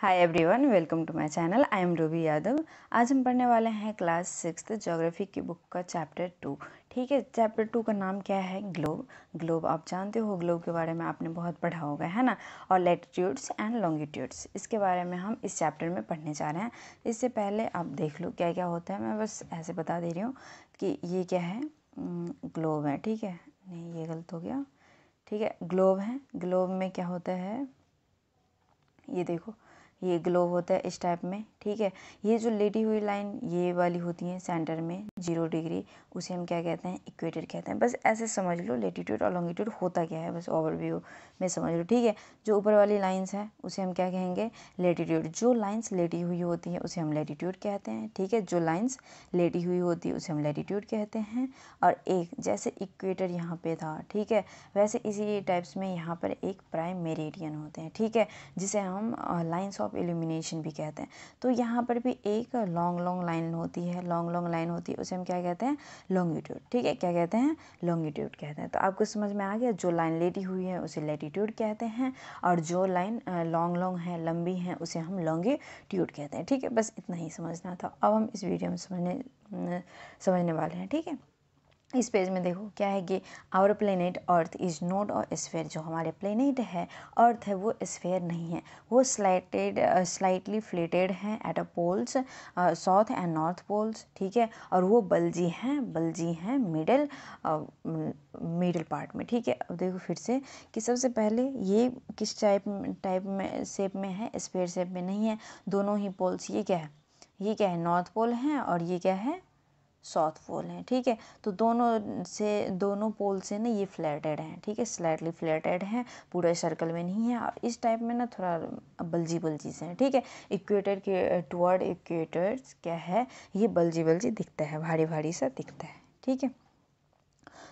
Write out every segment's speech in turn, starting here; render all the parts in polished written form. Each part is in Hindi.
Hi everyone, welcome to my channel. I am Ruby Yadav. आज हम पढ़ने वाले हैं क्लास 6 ज्योग्राफी की बुक का चैप्टर 2। ठीक है, चैप्टर 2 का नाम क्या है? ग्लोब। ग्लोब आप जानते हो, ग्लोब के बारे में आपने बहुत पढ़ा होगा, है ना। और लैटिट्यूड्स एंड लॉन्गिट्यूड्स, इसके बारे में हम इस चैप्टर में पढ़ने जा रहे हैं। इससे पहले आप देख लो क्या क्या होता है, मैं बस ऐसे बता दे रही हूँ कि ये क्या है। ग्लोब है, ठीक है, नहीं ये गलत हो गया। ठीक है, ग्लोब है। ग्लोब में क्या होता है, ये देखो, ये ग्लोब होता है इस टाइप में। ठीक है, ये जो लेटी हुई लाइन ये वाली होती है सेंटर में 0 डिग्री, उसे हम क्या कहते हैं? इक्वेटर कहते हैं। बस ऐसे समझ लो लेटीट्यूड और लॉन्गिट्यूड होता क्या है, बस ओवरव्यू में समझ लो। ठीक है, जो ऊपर वाली लाइंस है उसे हम क्या कहेंगे? लेटीट्यूड। जो लाइंस लेटी हुई होती है उसे हम लेटीट्यूड कहते हैं। ठीक है, जो लाइंस लेटी हुई होती है उसे हम लेटीट्यूड कहते हैं। और एक जैसे इक्वेटर यहाँ पे था, ठीक है, वैसे इसी टाइप्स में यहाँ पर एक प्राइम मेरिडियन होते हैं। ठीक है, जिसे हम लाइंस ऑफ इल्यूमिनेशन भी कहते हैं। तो यहाँ पर भी एक लॉन्ग लाइन होती है, लॉन्ग लाइन होती है, उसे हम क्या कहते हैं? लॉन्गिट्यूड। ठीक है, क्या कहते हैं? लॉन्गिट्यूड कहते हैं। तो आपको समझ में आ गया, जो लाइन लेटी हुई है उसे लैटिट्यूड कहते हैं, और जो लाइन लॉन्ग है, लंबी है, उसे हम लॉन्गिट्यूड कहते हैं। ठीक है, बस इतना ही समझना था। अब हम इस वीडियो में समझने वाले हैं। ठीक है, इस पेज में देखो क्या है कि our planet earth is not a sphere. जो हमारे प्लेनेट है अर्थ है वो स्फेयर नहीं है, वो स्लाइटली फ्लेटेड है at a poles, south and north poles. ठीक है, और वो बल्जी हैं मिडल पार्ट में। ठीक है, अब देखो फिर से कि सबसे पहले ये किस टाइप में शेप में है? स्फेयर शेप में नहीं है। दोनों ही पोल्स, ये क्या है? नॉर्थ पोल है, और ये क्या है? साउथ पोल है। ठीक है, तो दोनों पोल से ना ये फ्लैटेड हैं। ठीक है, स्लाइटली फ्लैटेड हैं, पूरा सर्कल में नहीं है, और इस टाइप में ना थोड़ा बल्जी से हैं। ठीक है, इक्वेटर के टुवर्ड इक्वेटर्स क्या है, ये बल्जी दिखता है, भारी सा दिखता है। ठीक है,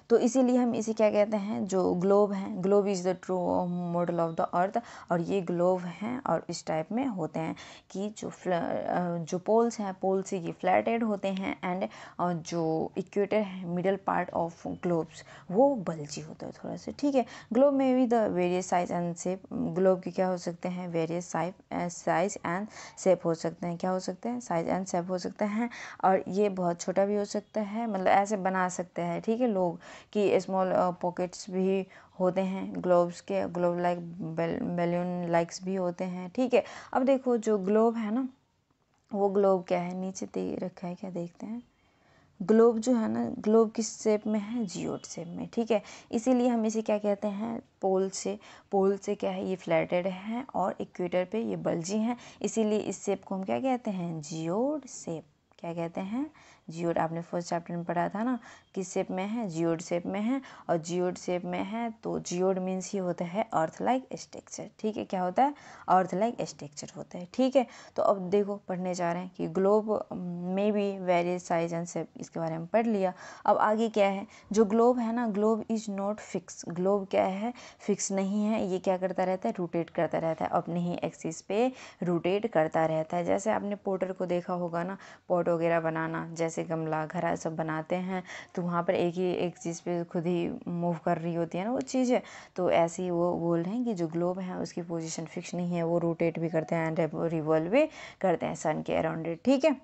तो इसीलिए हम इसे क्या कहते हैं? जो ग्लोब है, globe is the true model of the अर्थ। और ये ग्लोब हैं और इस टाइप में होते हैं कि जो पोल्स हैं, पोल से ये फ्लैटेड होते हैं, एंड जो इक्वेटर है, मिडल पार्ट ऑफ ग्लोब्स, वो बल्जी होता है थोड़ा सा। ठीक है, ग्लोब में भी the various size and shape. Globe के क्या हो सकते हैं? वेरियस साइज एंड शेप हो सकते हैं। क्या हो सकते हैं? साइज एंड शेप हो सकते हैं। और ये बहुत छोटा भी हो सकता है, मतलब ऐसे बना सकते हैं। ठीक है, लोग कि स्मॉल पॉकेट्स भी होते हैं ग्लोब्स के, ग्लोब लाइक बैलून लाइक्स भी होते हैं। ठीक है, अब देखो जो ग्लोब है ना, वो ग्लोब क्या है? नीचे दे रखा है, क्या देखते हैं? ग्लोब जो है ना, ग्लोब किस शेप में है? जियोड शेप में। ठीक है, इसीलिए हम इसे क्या कहते हैं? पोल से क्या है? ये फ्लैटेड है, और इक्वेटर पे ये बल्जी हैं, इसीलिए इस शेप को हम क्या कहते हैं? Geode shape. क्या कहते हैं? जियोड। आपने फर्स्ट चैप्टर में पढ़ा था ना, किस शेप में है? जियोड शेप में है। और जियोड शेप में है तो जियोड मीन्स ही होता है अर्थ लाइक स्ट्रक्चर। ठीक है, क्या होता है? अर्थ लाइक स्ट्रक्चर होता है। ठीक है, तो अब देखो पढ़ने जा रहे हैं कि ग्लोब में भी वेरियस साइज एंड शेप, इसके बारे में पढ़ लिया। अब आगे क्या है? जो ग्लोब है ना, globe is not fix. Globe क्या है? फिक्स नहीं है। ये क्या करता रहता है? रोटेट करता रहता है, अपने ही एक्सिस पे रोटेट करता रहता है। जैसे आपने पोटर को देखा होगा ना, पॉट वगैरह बनाना, जैसे गमला घड़ा सब बनाते हैं, तो वहाँ पर एक चीज़ पे खुद ही मूव कर रही होती है ना वो चीज़। तो ऐसे ही वो बोल रहे हैं कि जो ग्लोब है उसकी पोजीशन फिक्स नहीं है, वो रोटेट भी करते हैं एंड रिवॉल्व भी करते हैं सन के अराउंड इट। ठीक है,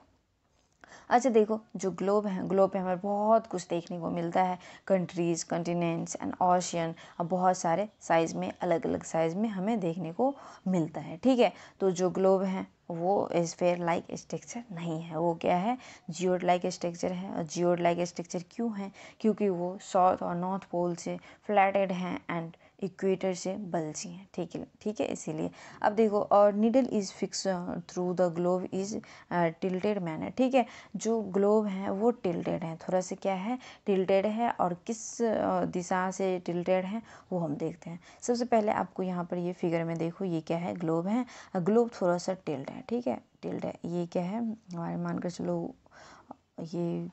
अच्छा देखो, जो ग्लोब है, ग्लोब पे हमें बहुत कुछ देखने को मिलता है। कंट्रीज़, कॉन्टिनेंट्स एंड ओशियन, और बहुत सारे साइज़ में, अलग अलग साइज़ में हमें देखने को मिलता है। ठीक है, तो जो ग्लोब है वो स्फेयर लाइक स्ट्रक्चर नहीं है, वो क्या है? जियोड लाइक स्ट्रक्चर है। और जियोड लाइक स्ट्रक्चर क्यों है? क्योंकि वो साउथ और नॉर्थ पोल से फ्लैटेड हैं एंड इक्वेटर से बल्जी हैं। ठीक है, इसीलिए। अब देखो, और needle is fix through the globe is tilted manner. ठीक है, जो ग्लोब है वो टिल्टेड है, थोड़ा सा क्या है? टिल्टेड है। और किस दिशा से टिल्टेड है वो हम देखते हैं। सबसे पहले आपको यहाँ पर ये फिगर में देखो, ये क्या है? ग्लोब है। ग्लोब थोड़ा सा टिल्ट है। ठीक है, टिल्ट है। ये क्या है? हमारे मानकर चलो ये,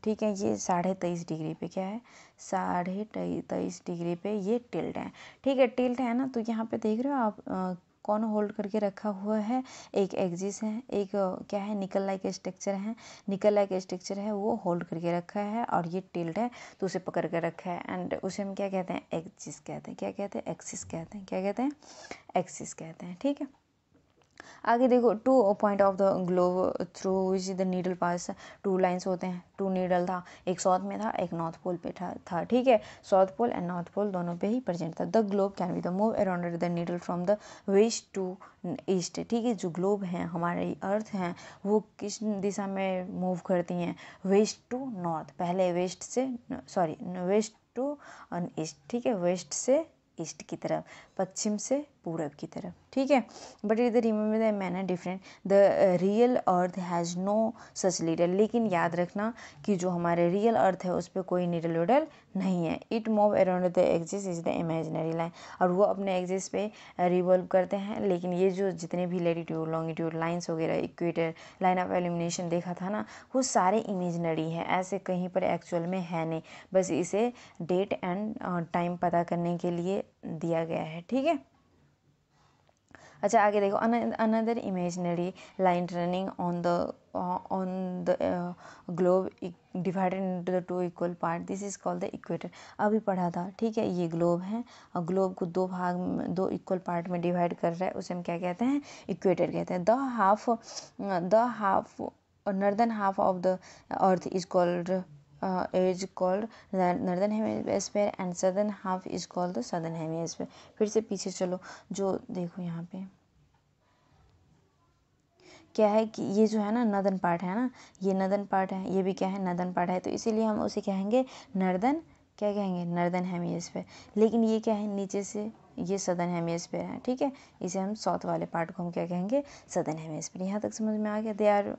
ठीक है, ये 23.5 डिग्री पे क्या है? 23.5 डिग्री पे ये टिल्ट है। ठीक है, टिल्ट है ना, तो यहाँ पे देख रहे हो आप कौन होल्ड करके रखा हुआ है? एक एक्सिस है, एक क्या है? निकल लाइक स्ट्रक्चर है। निकल लाइक स्ट्रक्चर है, वो होल्ड करके रखा है, और ये टिल्ट है तो उसे पकड़ कर रखा है, एंड उसे हम क्या कहते हैं? एक्सिस कहते हैं। क्या कहते हैं? एक्सिस कहते हैं। क्या कहते हैं? एक्सिस कहते हैं। ठीक है, आगे देखो, 2 point of the globe through which the needle pass, 2 lines होते हैं, 2 नीडल था, एक साउथ में था, एक नॉर्थ पोल पे था, ठीक है। South pole and north pole दोनों पे ही प्रेजेंट था। The globe can be the move around the needle from the west to east, ठीक है। जो ग्लोब हैं, हमारी अर्थ हैं, वो किस दिशा में मूव करती हैं, वेस्ट टू नॉर्थ, पहले वेस्ट से वेस्ट टू ईस्ट, ठीक है, वेस्ट से ईस्ट की तरफ, पश्चिम से पूरब की तरफ, ठीक है। बट इधर remember the manner different, the real earth has no such leader, लेकिन याद रखना कि जो हमारे रियल अर्थ है उस पर कोई नीडल विडल नहीं है। It move around the axis is the imaginary line, और वो अपने एक्सिस पे रिवॉल्व करते हैं, लेकिन ये जो जितने भी लैटिट्यूड लॉन्गिट्यूड लाइन्स वगैरह, इक्वेटर लाइन ऑफ एलिमिनेशन देखा था ना, वो सारे इमेजिनरी हैं, ऐसे कहीं पर एक्चुअल में है नहीं, बस इसे डेट एंड टाइम पता करने के लिए दिया गया है, ठीक है। अच्छा आगे देखो, another imaginary line running on the globe divided into the 2 equal part, this is called the equator. अभी पढ़ा था, ठीक है, ये ग्लोब है और ग्लोब को 2 भाग में, 2 इक्वल पार्ट में डिवाइड कर रहा है, उसे हम क्या कहते हैं, इक्वेटर कहते हैं। The half northern half of the earth is called northern hemisphere and southern half is called the southern hemisphere. फिर से पीछे चलो, जो देखो यहाँ पे क्या है कि ये जो है ना नॉर्दर्न पार्ट है ना, ये नॉर्दर्न पार्ट है, ये भी क्या है, नॉर्दर्न पार्ट है, तो इसीलिए हम उसे कहेंगे नॉर्दर्न, क्या कहेंगे, नॉर्दर्न हेमिस्फीयर। लेकिन ये क्या है, नीचे से ये सदर्न हेमिस्फीयर है, ठीक है, इसे हम साउथ वाले पार्ट को हम क्या कहेंगे, सदर्न हेमिस्फीयर। यहाँ तक समझ में आ गया। They are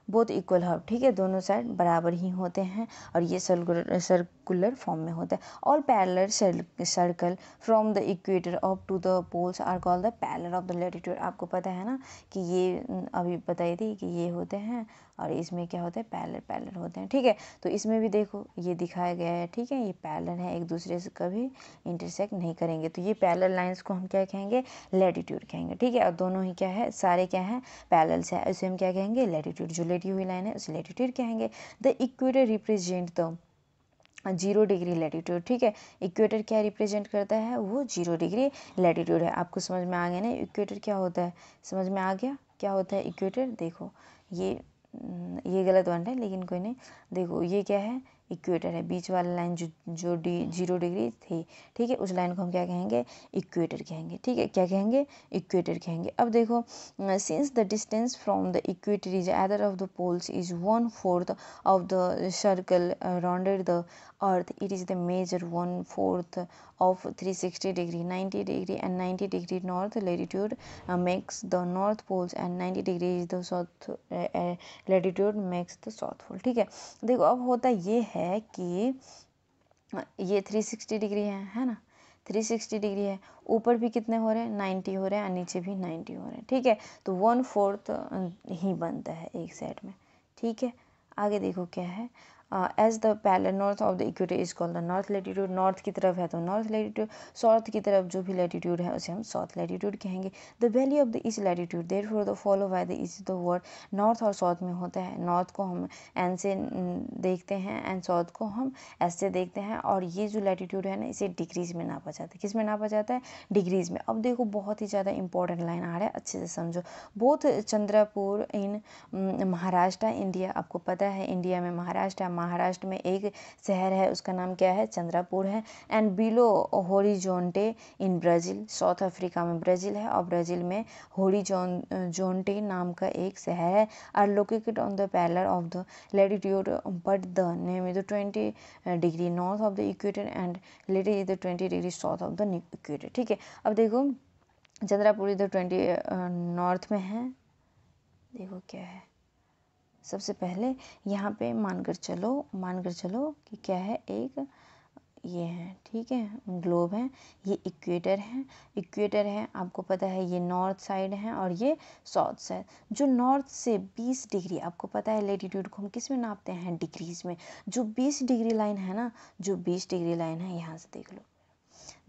both equal hub, ठीक है, दोनों साइड बराबर ही होते हैं, और ये सर्कुलर फॉर्म में होता है। All parallel circle from the equator up to the poles are called the parallel of the latitude. आपको पता है ना कि ये अभी बताई थी कि ये होते हैं, और इसमें क्या होता है, पैरेलल होते हैं, ठीक है। तो इसमें भी देखो ये दिखाया गया है, ठीक है, ये पैरेलल है, एक दूसरे से कभी इंटरसेक्ट नहीं करेंगे, तो ये पैरेलल लाइंस को हम क्या कहेंगे, लैटिट्यूड कहेंगे, ठीक है। और दोनों ही क्या है, सारे क्या है, पैरेलल से है, उसे हम क्या कहेंगे, लैटिट्यूड। जो लेटी हुई लाइन है उसे लैटिट्यूड कहेंगे। The equator represent the 0 degree latitude, ठीक है। इक्वेटर क्या रिप्रेजेंट करता है, वो 0 डिग्री लैटिट्यूड है। आपको समझ में आ गया ना इक्वेटर क्या होता है, समझ में आ गया क्या होता है इक्वेटर। देखो ये गलत बन रहा है, लेकिन कोई नहीं, देखो ये क्या है, इक्वेटर है, बीच वाला लाइन जो 0 डिग्री थी, ठीक है, उस लाइन को हम क्या कहेंगे, इक्वेटर कहेंगे, ठीक है, क्या कहेंगे, इक्वेटर कहेंगे। अब देखो, since the distance from the equator is either of the poles is 1/4 of the circle rounded the earth, it is the major 1/4 of 360 degree, 90 degree and 90 degree north latitude makes the north poles and 90 degree is the south latitude makes the south pole, ठीक है। देखो अब होता ये है कि ये 360 डिग्री है ना, 360 डिग्री है, ऊपर भी कितने हो रहे हैं, 90 हो रहे हैं, और नीचे भी 90 हो रहे हैं, ठीक है। तो 1/4 ही बनता है एक साइड में, ठीक है। आगे देखो क्या है, as the parallel north of the equator is called the north latitude, north की तरफ है तो नॉर्थ लैटिट्यूड, साउथ की तरफ जो भी लैटिट्यूड है उसे हम साउथ लैटिट्यूड कहेंगे। The value of the east latitude therefore the follow by the east the word, north और साउथ में होता है, नॉर्थ को हम एन से देखते हैं एंड साउथ को हम एस से देखते हैं, और ये जो लैटिट्यूड है ना इसे डिग्रीज में नापा जाता है, किस में नापा जाता है, डिग्रीज में। अब देखो बहुत ही ज़्यादा इंपॉर्टेंट लाइन आ रहा है, अच्छे से समझो। बोथ चंद्रपुर इन महाराष्ट्र इंडिया, आपको पता है इंडिया में महाराष्ट्र में एक शहर है, उसका नाम क्या है, चंद्रपुर है। And below Horizonte in Brazil, south Africa में ब्राज़ील है, और ब्राज़ील में होरिजोंटे नाम का एक शहर है, are located on the parallel of the latitude but the name is the 20 degree north of the equator and letter is the 20 degree south of the equator, ठीक है। अब देखो चंद्रपुर इधर 20 नॉर्थ में है, देखो क्या है, सबसे पहले यहाँ पे मानकर चलो कि क्या है, एक ये है, ठीक है, ग्लोब है, ये इक्वेटर है, आपको पता है ये नॉर्थ साइड है और ये साउथ साइड। जो नॉर्थ से 20 डिग्री, आपको पता है लेटीट्यूड को हम किस में नापते हैं, डिग्रीज में। जो 20 डिग्री लाइन है ना, जो 20 डिग्री लाइन है, यहाँ से देख लो,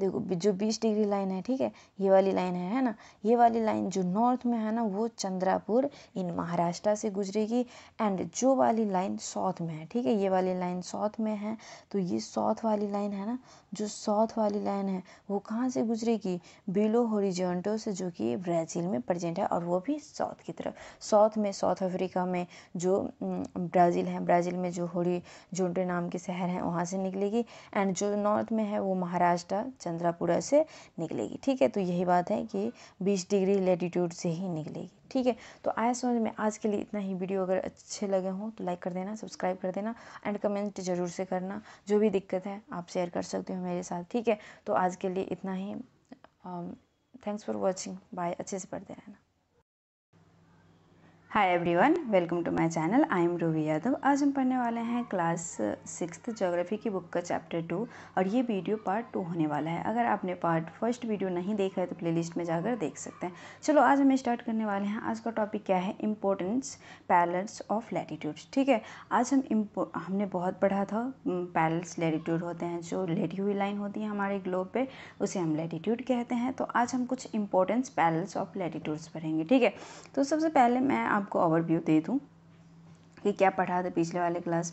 देखो जो 20 डिग्री लाइन है, ठीक है, ये वाली लाइन है ना, ये वाली लाइन जो नॉर्थ में है ना वो चंद्रपुर इन महाराष्ट्र से गुजरेगी, एंड जो वाली लाइन साउथ में है, ठीक है, ये वाली लाइन साउथ में है, तो ये साउथ वाली लाइन है ना, जो साउथ वाली लाइन है वो कहाँ से गुजरेगी, बिलो हॉरिजॉन्टल से, जो कि ब्राज़ील में प्रेजेंट है, और वो भी साउथ की तरफ। साउथ में साउथ अफ्रीका में जो ब्राज़ील है, ब्राज़ील में जो हॉरिजॉन्टल नाम के शहर हैं वहाँ से निकलेगी, एंड जो नॉर्थ में है वो महाराष्ट्र चंद्रपुरा से निकलेगी। ठीक है, तो यही बात है कि 20 डिग्री लैटिट्यूड से ही निकलेगी। ठीक है, तो आया समझ में। आज के लिए इतना ही। वीडियो अगर अच्छे लगे हों तो लाइक कर देना, सब्सक्राइब कर देना, एंड कमेंट ज़रूर से करना। जो भी दिक्कत है आप शेयर कर सकते हो मेरे साथ। ठीक है, तो आज के लिए इतना ही। Thanks for watching. बाय। अच्छे से पढ़ते रहना। Hi everyone, welcome to my channel. I am Ruby Yadav. आज हम पढ़ने वाले हैं क्लास 6 ज्योग्राफी की बुक का चैप्टर 2, और ये वीडियो पार्ट 2 होने वाला है। अगर आपने फर्स्ट वीडियो नहीं देखा है तो प्लेलिस्ट में जाकर देख सकते हैं। चलो आज हम स्टार्ट करने वाले हैं। आज का टॉपिक क्या है, इम्पोर्टेंस पैरेलल्स ऑफ लैटिट्यूड्स। ठीक है, आज हमने बहुत पढ़ा था पैरेलल्स लैटिट्यूड होते हैं, जो लेटी हुई लाइन होती है हमारे ग्लोब पे, उसे हम लैटिट्यूड कहते हैं। तो आज हम कुछ इंपॉर्टेंस पैरेलल्स ऑफ लैटिट्यूड्स पढ़ेंगे। ठीक है, तो सबसे पहले मैं आपको ओवरव्यू दे दूं कि क्या पढ़ा था पिछले वाले क्लास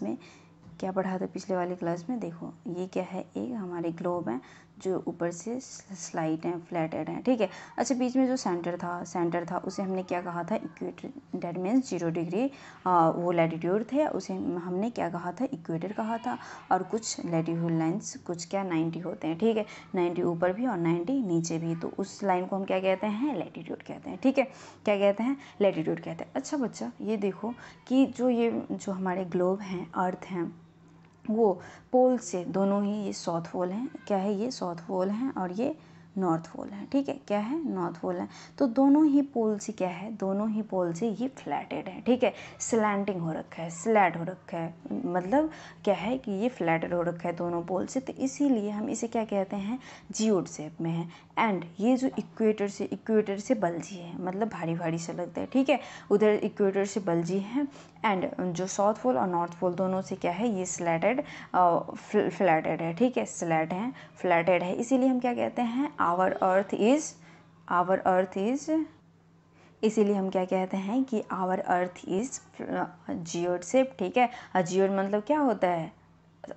में। देखो ये क्या है, एक हमारे ग्लोब है जो ऊपर से स्लाइट है, फ्लैटेड है। ठीक है, अच्छा, बीच में जो सेंटर था उसे हमने क्या कहा था, इक्वेटर। डेट मीन्स 0 डिग्री वो लैटिट्यूड थे, उसे हमने क्या कहा था, इक्वेटर कहा था। और कुछ लैटिट्यूड लाइंस कुछ क्या 90 होते हैं। ठीक है, 90 ऊपर भी और 90 नीचे भी, तो उस लाइन को हम क्या कहते हैं, लैटिट्यूड कहते हैं। ठीक है, क्या कहते हैं, लैटिट्यूड कहते हैं। अच्छा बच्चा, ये देखो कि जो हमारे ग्लोब हैं, अर्थ हैं, वो पोल से दोनों ही, ये साउथ पोल हैं, क्या है, ये साउथ पोल हैं, और ये नॉर्थ पोल है। ठीक है, क्या है, नॉर्थ पोल है। तो दोनों ही पोल से क्या है, दोनों ही पोल से ये फ्लैटेड है। ठीक है, स्लैंटिंग हो रखा है, स्लैट हो रखा है, मतलब क्या है कि ये फ्लैटेड हो रखा है दोनों पोल से, तो इसीलिए हम इसे क्या कहते हैं, जियोड शेप में है। एंड ये जो इक्वेटर से बल्जी है, मतलब भारी भारी सा लगता है। ठीक है, उधर इक्वेटर से बल्जी है, एंड जो साउथ पोल और नॉर्थ पोल दोनों से क्या है, ये स्लैटेड फ्लैटेड है। ठीक है, स्लैट है, फ्लैटेड है, इसीलिए हम क्या कहते हैं, आवर अर्थ इज इसीलिए हम क्या कहते हैं कि our earth is geoid shape. ठीक है, जियोड मतलब क्या होता है,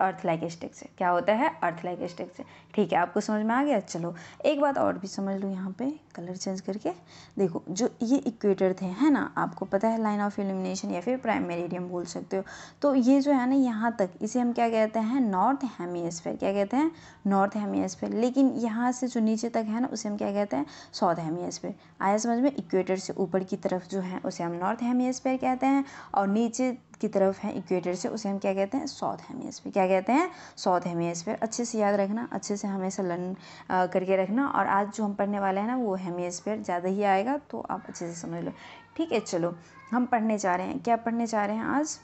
अर्थ लाइक स्ट्रक्चर। क्या होता है, अर्थ लाइक स्ट्रक्चर। ठीक है, आपको समझ में आ गया। चलो एक बात और भी समझ लो, यहाँ पे कलर चेंज करके देखो, जो ये इक्वेटर थे, है ना, आपको पता है लाइन ऑफ इल्यूमिनेशन या फिर प्राइम मेरिडियन बोल सकते हो। तो ये जो है ना, यहाँ तक इसे हम क्या कहते हैं, नॉर्थ हेमिस्फीयर। क्या कहते हैं, नॉर्थ हेमिस्फीयर। लेकिन यहाँ से जो नीचे तक है ना, उसे हम क्या कहते हैं, साउथ हेमिस्फीयर। आया समझ में। इक्वेटर से ऊपर की तरफ जो है उसे हम नॉर्थ हेमिस्फीयर कहते हैं, और नीचे की तरफ है इक्वेटर से, उसे हम क्या कहते हैं, साउथ हेमिस्फीयर। क्या कहते हैं, साउथ हेमिस्फीयर। अच्छे से याद रखना, अच्छे से हमेशा लर्न करके रखना। और आज जो हम पढ़ने वाले हैं ना, वो हेमिस्फीयर ज़्यादा ही आएगा, तो आप अच्छे से समझ लो। ठीक है, चलो हम पढ़ने जा रहे हैं। क्या पढ़ने जा रहे हैं आज,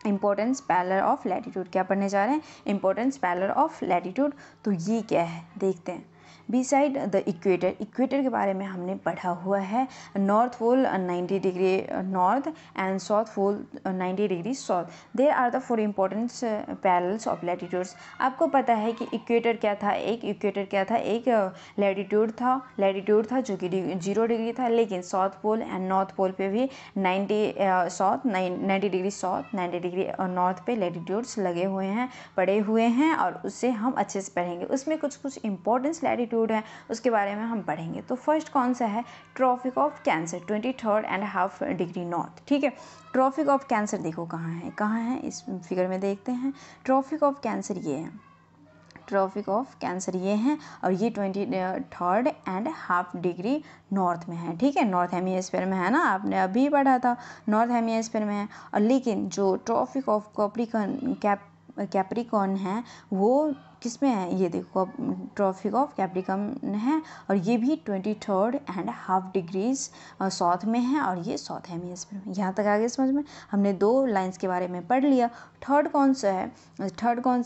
इंपॉर्टेंस पैरेलल ऑफ लैटिट्यूड। क्या पढ़ने जा रहे हैं, इंपॉर्टेंस पैरेलल ऑफ लैटिट्यूड। तो ये क्या है, देखते हैं। बिसाइड द इक्वेटर, इक्वेटर के बारे में हमने पढ़ा हुआ है। North pole 90 degree north and south pole 90 degree south. There are the 4 important parallels of latitudes. आपको पता है कि इक्वेटर क्या था, एक लैटिट्यूड था जो कि 0 डिग्री था, लेकिन south pole and north pole पे भी 90 डिग्री साउथ, 90 डिग्री नॉर्थ पे लैटिट्यूड्स लगे हुए हैं, पड़े हुए हैं, और उससे हम अच्छे से पढ़ेंगे। उसमें कुछ इंपॉर्टेंस लैटिट्यूड है, उसके बारे में हम पढ़ेंगे। तो फर्स्ट कौन सा है, tropic of Cancer 23.5 degree north. ठीक है, ट्रॉपिक ऑफ कैंसर देखो कहाँ है, इस फिगर में देखते हैं। ट्रॉपिक ऑफ कैंसर ये है, ट्रॉपिक ऑफ कैंसर ये हैं, और ये 23.5 डिग्री नॉर्थ में है। ठीक है, नॉर्थ हेमिस्फीयर में है ना, आपने अभी पढ़ा था, नॉर्थ हेमिस्फीयर में है। और लेकिन जो ट्रॉपिक ऑफ कैप्रिकॉर्न है, वो किस में है, ये देखो, ट्रॉपिक ऑफ कैप्रिकॉर्न है, और ये भी 23.5 डिग्रीज साउथ में है, और ये साउथ हेमिस्फीयर में। यहाँ तक आगे समझ में। हमने 2 लाइंस के बारे में पढ़ लिया। थर्ड कौन सा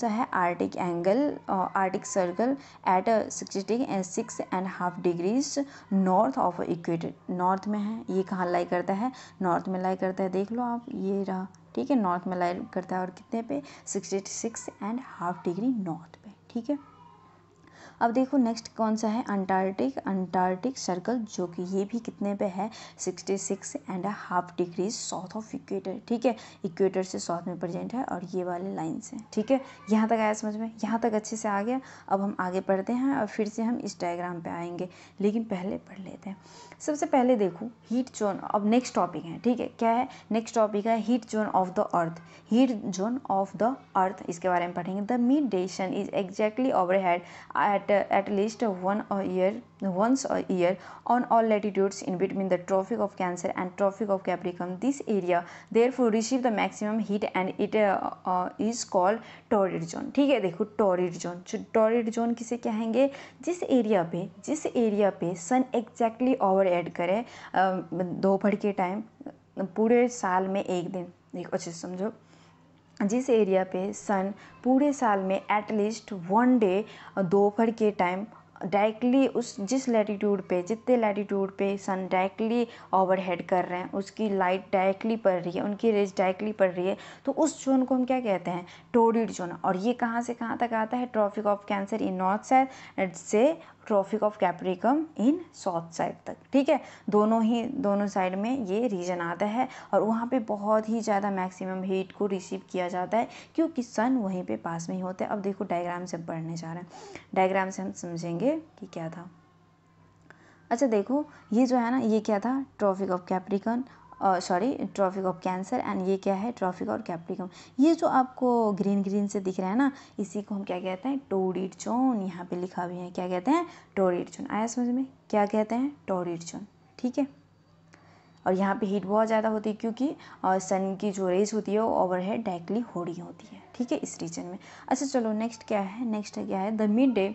है, Arctic angle, Arctic circle eight 6.5 degrees north of equator. North में है, ये कहाँ लाई करता है, नॉर्थ में लाई करता है, देख लो आप, ये रहा। ठीक है, नॉर्थ में लाई करता है, और कितने पे, 66.5 डिग्री नॉर्थ पे। ठीक है, अब देखो नेक्स्ट कौन सा है, अंटार्कटिक सर्कल, जो कि ये भी कितने पे है, 66.5 डिग्री साउथ ऑफ इक्वेटर। ठीक है, इक्वेटर से साउथ में प्रेजेंट है और ये वाले लाइन्स हैं। ठीक है, यहाँ तक आया समझ में, यहाँ तक अच्छे से आ गया। अब हम आगे पढ़ते हैं और फिर से हम इस डायग्राम पे आएंगे, लेकिन पहले पढ़ लेते हैं। सबसे पहले देखो हीट जोन, अब नेक्स्ट टॉपिक है। ठीक है, क्या है नेक्स्ट टॉपिक है, heat zone of the earth. Heat zone of the earth, इसके बारे में पढ़ेंगे। The mid day sun is exactly overhead at least once a year on all latitudes in between the Tropic of Cancer and Tropic of Capricorn. This area therefore receive the maximum heat and it is called torrid zone. ठीक है, देखो टॉरिड जोन, टॉरिड जोन किसे कहेंगे, जिस एरिया पे सन एग्जैक्टली ओवरहेड करे दोपहर के टाइम पूरे साल में एक दिन। देखो अच्छे से समझो, जिस एरिया पे सन पूरे साल में एटलीस्ट 1 डे दोपहर के टाइम डायरेक्टली उस जिस लैटिट्यूड पे, जितने लैटिट्यूड पे सन डायरेक्टली ओवरहेड कर रहे हैं, उसकी लाइट डायरेक्टली पड़ रही है, उनकी रेज डायरेक्टली पड़ रही है, तो उस जोन को हम क्या कहते हैं, टॉरिड जोन। और ये कहाँ से कहाँ तक आता है, tropic of cancer in north side से tropic of capricorn in south side तक। ठीक है, दोनों साइड में ये रीजन आता है और वहाँ पे बहुत ही ज़्यादा मैक्सिमम हीट को रिसीव किया जाता है, क्योंकि सन वहीं पे पास में ही होते हैं। अब देखो डायग्राम से हम पढ़ने जा रहे हैं, डायग्राम से हम समझेंगे कि क्या था। अच्छा देखो, ये जो है ना, ये क्या था, tropic of Capricorn, tropic of cancer, and ये क्या है, ट्रॉपिक और कैप्रिकम। ये जो आपको ग्रीन से दिख रहा है ना, इसी को हम क्या कहते हैं, टॉरिड जोन। यहाँ पे लिखा भी है, क्या कहते हैं, टॉरिड जोन। आया समझ में, क्या कहते हैं, टॉरिड जोन। ठीक है, और यहाँ पे हीट बहुत ज़्यादा होती है, क्योंकि सन की जो रेज होती है वो ओवरहेड डायरेक्टली हो रही होती है। ठीक है, इस रीजन में। अच्छा चलो नेक्स्ट क्या है, नेक्स्ट क्या है, the mid day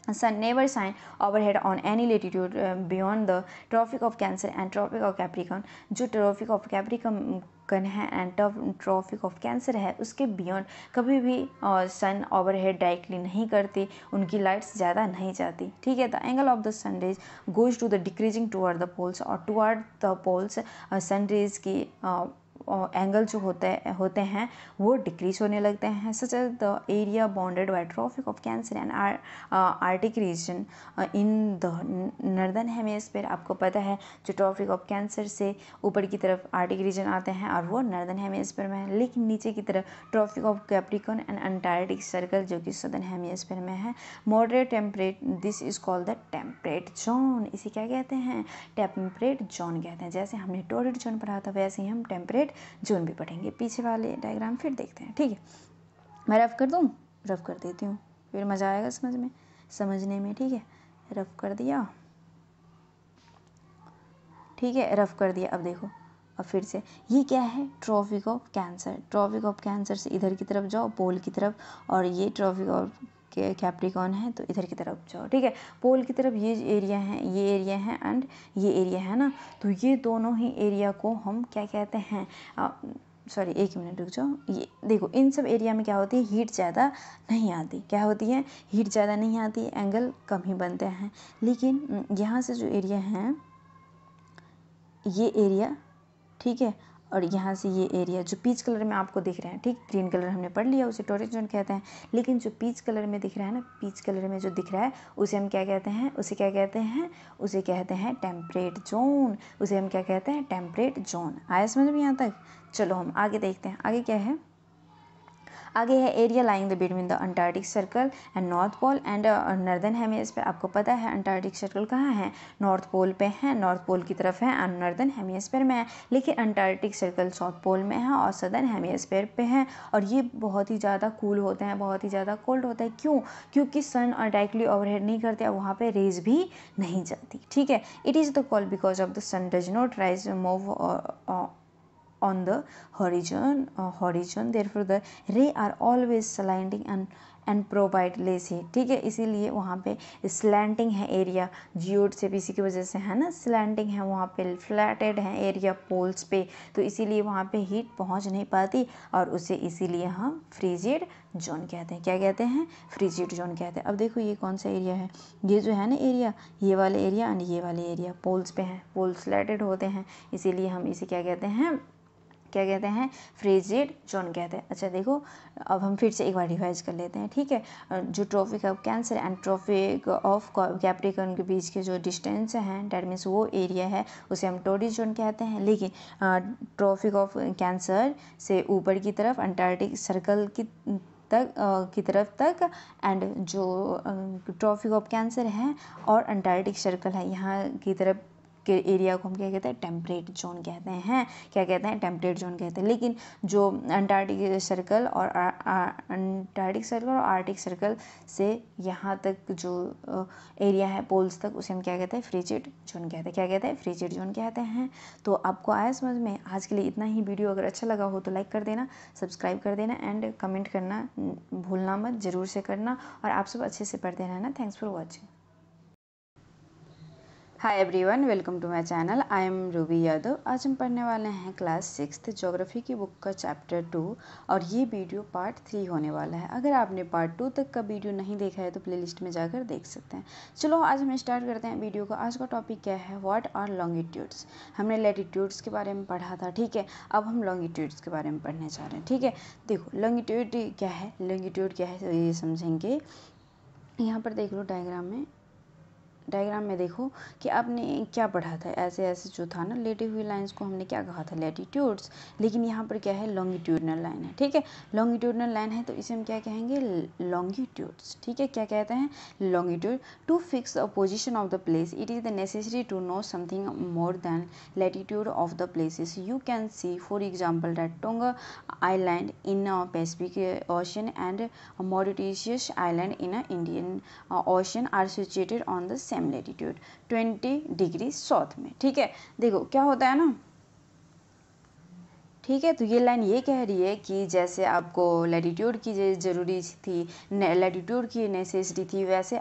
sun never shine overhead on any latitude beyond the Tropic of Cancer and Tropic of Capricorn. जो Tropic of Capricorn है एंड ट्रॉपिक ऑफ कैंसर है, उसके बियॉन्ड कभी भी सन ओवरहेड डायरेक्टली नहीं करती, उनकी लाइट्स ज़्यादा नहीं जाती। ठीक है, the angle of the sun rays goes to the decreasing toward the poles, और toward the poles sun rays की एंगल जो होते हैं वो डिक्रीज होने लगते हैं। Such as the area bounded by tropic of cancer and arctic region in the northern hemisphere. आपको पता है जो ट्रॉपिक ऑफ कैंसर से ऊपर की तरफ आर्टिक रीजन आते हैं और वो नॉर्दर्न हेमिस्फीयर में है, लेकिन नीचे की तरफ tropic of Capricorn and Antarctic circle जो कि सदर्न हेमिस्फीयर में है। Moderate temperate, this is called the temperate zone. इसे क्या कहते हैं, टेम्परेट जोन कहते हैं। जैसे हमने टॉरिड जोन पढ़ा था, वैसे ही हम टेम्परेट जोन भी पढ़ेंगे। पीछे वाले डायग्राम फिर देखते हैं। ठीक है, मैं रफ कर दूँ, रफ कर देती हूँ, फिर मज़ा आएगा समझने में। ठीक है, रफ कर दिया, ठीक है, रफ कर दिया। अब देखो, अब फिर से ये क्या है, tropic of Cancer. Tropic of Cancer से इधर की तरफ जाओ, पोल की तरफ, और ये ट्रॉपिक ऑफ कैप्रिकॉर्न है तो इधर की तरफ जाओ। ठीक है, पोल की तरफ ये एरिया है, ये एरिया है एंड ये एरिया है ना, तो ये दोनों ही एरिया को हम क्या कहते हैं, सॉरी एक मिनट रुक जाओ। ये देखो, इन सब एरिया में क्या होती है, हीट ज़्यादा नहीं आती। क्या होती है, हीट ज़्यादा नहीं आती, एंगल कम ही बनते हैं। लेकिन यहाँ से जो एरिया है, ये एरिया, ठीक है, और यहाँ से ये एरिया जो पीच कलर में आपको दिख रहे हैं, ठीक, ग्रीन कलर हमने पढ़ लिया, उसे टॉरिड जोन कहते हैं। लेकिन जो पीच कलर में दिख रहा है ना, पीच कलर में जो दिख रहा है, उसे हम क्या कहते हैं, उसे क्या कहते हैं, उसे कहते हैं टेम्परेट जोन। उसे हम क्या कहते हैं, टेम्परेट जोन। आया समझ में यहाँ तक। चलो हम आगे देखते हैं, आगे क्या है, आगे है area lying the between the Antarctic circle and north pole and northern hemisphere. आपको पता है अंटार्कटिक सर्कल कहाँ है, नॉर्थ पोल पे है, नॉर्थ पोल की तरफ है और नॉर्दर्न हेमिस्फीयर में है। लेकिन अंटार्कटिक सर्कल साउथ पोल में है और सदर्न हेमिस्फीयर पे है, और ये बहुत ही ज़्यादा कूल होते हैं, बहुत ही ज़्यादा कोल्ड होता है। क्यों, क्योंकि सन डायरेक्टली ओवरहेड नहीं करते, वहाँ पे रेज भी नहीं जाती। ठीक है, it is the call because of the sun does not rise move on the horizon, therefore the ray are always slanting and provide less heat। ठीक है, इसीलिए वहाँ पे स्लैंटिंग है एरिया, जियोड से भी इसी की वजह से है ना, स्लैंटिंग है, वहाँ पे फ्लैटेड है एरिया पोल्स पे, तो इसीलिए वहाँ पे हीट पहुँच नहीं पाती, और उसे इसीलिए हम फ्रीजिड जोन कहते हैं। क्या कहते हैं, फ्रीजिड जोन कहते हैं। अब देखो ये कौन सा एरिया है, ये जो है ना एरिया, ये वाले एरिया एंड ये वाले एरिया पोल्स पे हैं, पोल स्लैटेड होते हैं, इसीलिए हम इसे क्या कहते हैं, क्या कहते हैं, फ्रिजिड जोन कहते हैं। अच्छा देखो, अब हम फिर से एक बार रिवाइज कर लेते हैं, ठीक है। जो tropic of cancer and tropic of Capricorn के बीच के जो डिस्टेंस हैं, डेट मीन्स वो एरिया है, उसे हम टॉरस जोन कहते हैं। लेकिन ट्रॉपिक ऑफ कैंसर से ऊपर की तरफ अंटार्कटिक सर्कल की तरफ तक, एंड जो ट्रॉपिक ऑफ कैंसर है और अंटार्कटिक सर्कल है यहाँ की तरफ के एरिया को हम क्या कहते हैं, टेम्परेट जोन कहते हैं। क्या कहते हैं, टेम्परेट जोन कहते हैं। लेकिन जो अंटार्कटिक सर्कल और आर्कटिक सर्कल से यहाँ तक जो एरिया है पोल्स तक, उसे हम क्या कहते हैं, फ्रिजिड जोन कहते हैं। क्या कहते हैं, फ्रिजिड जोन कहते हैं। तो आपको आया समझ में? आज के लिए इतना ही। वीडियो अगर अच्छा लगा हो तो लाइक कर देना, सब्सक्राइब कर देना एंड कमेंट करना भूलना मत, ज़रूर से करना। और आप सब अच्छे से पढ़ते रहना। Thanks for watching. Hi everyone, welcome to my channel. I am Ruby Yadav. आज हम पढ़ने वाले हैं क्लास 6th ज्योग्राफी की बुक का चैप्टर 2 और ये वीडियो पार्ट 3 होने वाला है। अगर आपने पार्ट 2 तक का वीडियो नहीं देखा है तो प्लेलिस्ट में जाकर देख सकते हैं। चलो आज हम स्टार्ट करते हैं वीडियो को। आज का टॉपिक क्या है, व्हाट आर लॉन्गिट्यूड्स। हमने लैटिट्यूड्स के बारे में पढ़ा था, ठीक है। अब हम लॉन्गिट्यूड्स के बारे में पढ़ने जा रहे हैं, ठीक है। देखो लॉन्गिट्यूड क्या है, लॉन्गिट्यूड क्या है तो ये समझेंगे। यहाँ पर देख लो डायग्राम में देखो कि आपने क्या पढ़ा था। ऐसे ऐसे जो था ना, लेटी हुई लाइंस को हमने क्या कहा था, लैटिट्यूड्स। लेकिन यहाँ पर क्या है, लॉन्गिट्यूडनल लाइन है, ठीक है। लॉन्गिट्यूडनल लाइन है तो इसे हम क्या कहेंगे, लॉन्गिट्यूड्स, ठीक है। क्या कहते हैं, longitude. To fix the position of the place it is the necessary to know something more than latitude of the places. You can see for example that Tonga island in Pacific ocean and Mauritius island in Indian ocean are situated on the same latitude 20 degree south में, ठीक है। देखो क्या होता है ना, ठीक है। तो ये लाइन ये कह रही है कि जैसे आपको लैटिट्यूड की ज़रूरी थी, लैटिट्यूड की नेसेसरी थी, वैसे